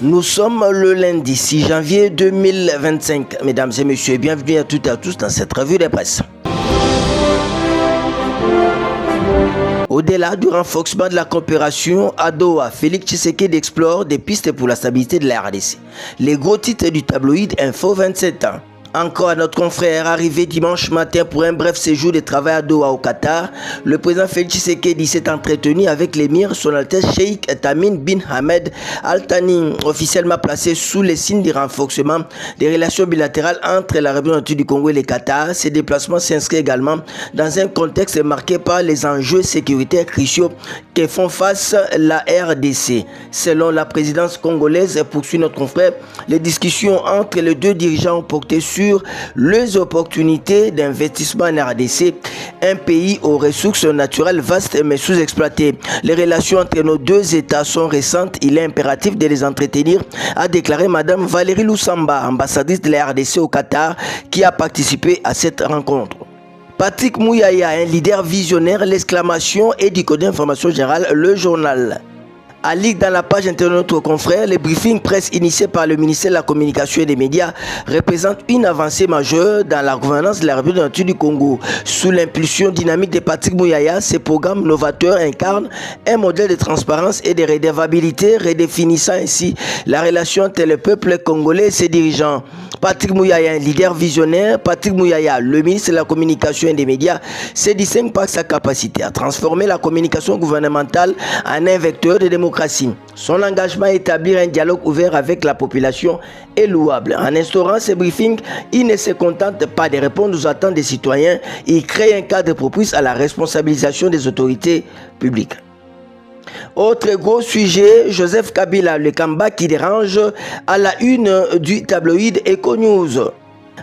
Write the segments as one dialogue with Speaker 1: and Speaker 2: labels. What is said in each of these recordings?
Speaker 1: Nous sommes le lundi 6 janvier 2025. Mesdames et messieurs, bienvenue à toutes et à tous dans cette revue de presse. Au-delà du renforcement de la coopération à Doha, Félix Tshisekedi explore des pistes pour la stabilité de la RDC. Les gros titres du tabloïd Info 27 ans. Encore notre confrère arrivé dimanche matin pour un bref séjour de travail à Doha au Qatar. Le président Félix Tshisekedi s'est entretenu avec l'émir Son Altesse Cheikh Tamim bin Hamed Al Thani, officiellement placé sous les signes du renforcement des relations bilatérales entre la République du Congo et le Qatar. Ces déplacements s'inscrivent également dans un contexte marqué par les enjeux sécuritaires cruciaux que font face la RDC. Selon la présidence congolaise, poursuit notre confrère, les discussions entre les deux dirigeants ont porté sur les opportunités d'investissement en RDC, un pays aux ressources naturelles vastes mais sous-exploitées. Les relations entre nos deux États sont récentes, il est impératif de les entretenir, a déclaré Madame Valérie Lusamba, ambassadrice de la RDC au Qatar, qui a participé à cette rencontre. Patrick Mouyaya, un leader visionnaire, l'exclamation et du code d'information générale, le journal. À lire dans la page internet de notre confrère, les briefings presse initiés par le ministère de la Communication et des Médias représentent une avancée majeure dans la gouvernance de la République du Congo. Sous l'impulsion dynamique de Patrick Mouyaya, ces programmes novateurs incarnent un modèle de transparence et de redevabilité, redéfinissant ainsi la relation entre le peuple congolais et ses dirigeants. Patrick Mouyaya, un leader visionnaire, Patrick Mouyaya, le ministre de la Communication et des Médias, se distingue par sa capacité à transformer la communication gouvernementale en un vecteur de démocratie. Son engagement à établir un dialogue ouvert avec la population est louable. En instaurant ces briefings, il ne se contente pas de répondre aux attentes des citoyens, il crée un cadre propice à la responsabilisation des autorités publiques. Autre gros sujet, Joseph Kabila, le combat qui dérange à la une du tabloïd Eco News.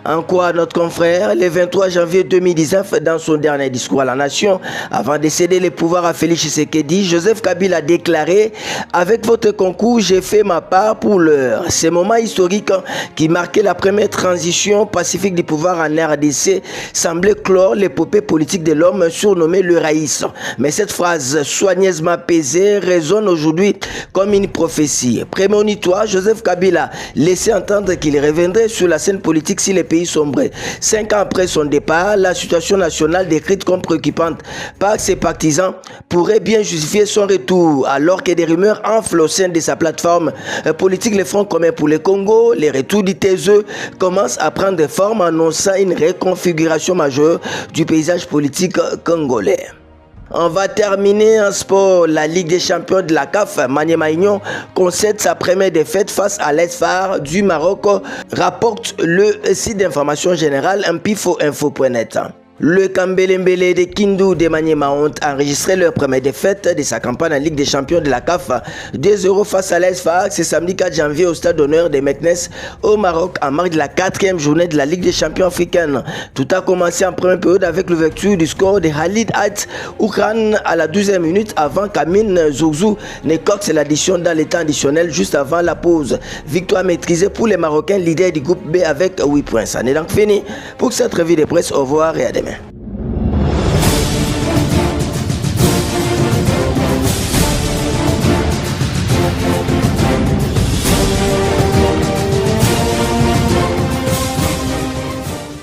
Speaker 1: En quoi notre confrère, le 23 janvier 2019, dans son dernier discours à la nation, avant de céder les pouvoirs à Félix Tshisekedi, Joseph Kabila a déclaré « Avec votre concours, j'ai fait ma part pour l'heure ». Ce moment historique qui marquait la première transition pacifique du pouvoir en RDC semblait clore l'épopée politique de l'homme surnommé le Raïs. Mais cette phrase soigneusement pesée résonne aujourd'hui comme une prophétie. Prémonitoire, Joseph Kabila laissait entendre qu'il reviendrait sur la scène politique si les pays sombrait. 5 ans après son départ, la situation nationale décrite comme préoccupante par ses partisans pourrait bien justifier son retour, alors que des rumeurs enflent au sein de sa plateforme politique le Front commun pour le Congo. Les retours du TSE commencent à prendre forme, annonçant une reconfiguration majeure du paysage politique congolais. On va terminer en sport. La Ligue des champions de la CAF, Maniema Union, concède sa première défaite face à l'Esphare du Maroc, rapporte le site d'information générale Info.net. Le Kambelembele de Kindu de Maniema ont enregistré leur première défaite de sa campagne en Ligue des champions de la CAF 2-0 face à l'Esphare ce samedi 4 janvier au stade d'honneur de Meknes au Maroc en marge de la 4e journée de la Ligue des champions africaine. Tout a commencé en première période avec l'ouverture du score de Khalid Hat Oukran à la 12e minute avant qu'Amin Zouzou ne coxe l'addition dans les temps additionnel juste avant la pause. Victoire maîtrisée pour les Marocains leaders du groupe B avec 8 points. Ça n'est donc fini pour cette revue de presse. Au revoir et à demain.